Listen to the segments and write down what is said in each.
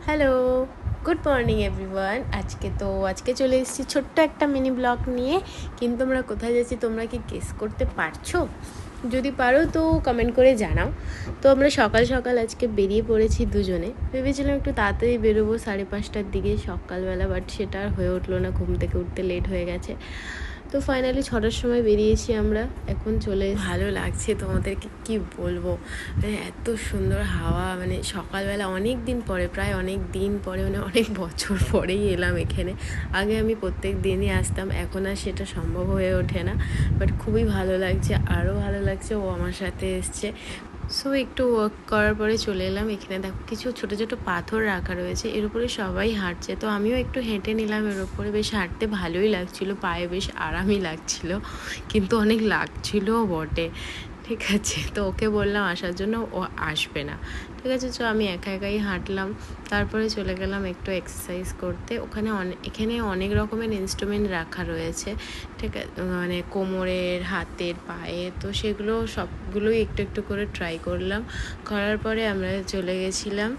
Hello, good morning everyone. আজকে চলে এসেছি ছোট্ট একটা মিনি ব্লগ নিয়ে। কিন্তু আমরা কোথায় যাচ্ছি তোমরা কি গেস করতে পারছো? যদি পারো তো কমেন্ট করে জানাও। তো আমরা সকাল সকাল আজকে বেরিয়ে পড়েছি দুজনে। ভেবেছিলাম একটু তাড়াতাড়ি বেরোবো 5:30টার দিকে সকালবেলা, বাট সেটা আর হয়ে উঠলো না, ঘুম থেকে উঠতে লেট হয়ে গেছে। তো ফাইনালি 6টার সময় বেরিয়েছি আমরা, এখন চলে ভালো লাগছে, তোমাদেরকে কি বলবো, মানে এত সুন্দর হাওয়া, মানে সকালবেলা অনেক দিন পরে, প্রায় অনেক দিন পরে, মানে অনেক বছর পরেই এলাম এখানে। আগে আমি প্রত্যেক দিনই আসতাম, এখন আর সেটা সম্ভব হয়ে ওঠে না, বাট খুবই ভালো লাগছে। আরও ভালো লাগছে ও আমার সাথে এসছে। সো একটু ওয়াক করার পরে চলে এলাম এখানে। দেখো কিছু ছোট ছোট পাথর রাখা রয়েছে, এর উপরে সবাই হাঁটছে, তো আমিও একটু হেঁটে নিলাম এর উপরে। বেশ হাঁটতে ভালোই লাগছিল, পায়ে বেশ আরামই লাগছিল, কিন্তু অনেক লাগছিলও বটে। ঠিক আছে, তো ওকে বললাম আসার জন্য, ও আসবে না। ঠিক আছে, তো আমি একা একাই হাঁটলাম। তারপরে চলে গেলাম একটু এক্সারসাইজ করতে। এখানে অনেক রকমের ইনস্ট্রুমেন্ট রাখা রয়েছে, ঠিক আছে, মানে কোমরের, হাতের, পায়ে, তো সেগুলো সবগুলোই একটু একটু করে ট্রাই করলাম। করার পরে আমরা চলে গেছিলাম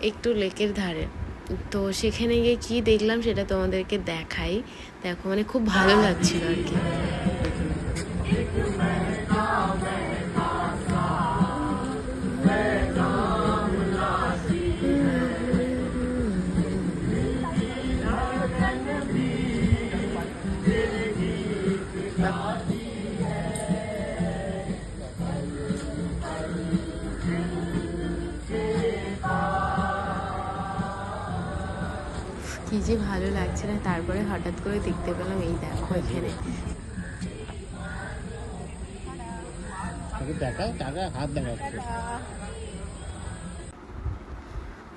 একটু লেকের ধারে। তো সেখানে গিয়ে কী দেখলাম সেটা তোমাদেরকে দেখাই। দেখো, মানে খুব ভালো লাগছিল আর কি। কি যে ভালো লাগছে না, তারপরে হঠাৎ করে দেখতে পেলাম এই দেখো এখানে।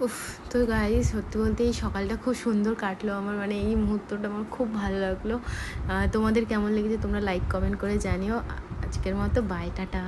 উফ, তো গাইস সত্যি বলতে এই সকালটা খুব সুন্দর কাটলো আমার, মানে এই মুহূর্তটা আমার খুব ভালো লাগলো। তোমাদের কেমন লেগেছে তোমরা লাইক কমেন্ট করে জানিও। আজকের মতো বাই, টাটা।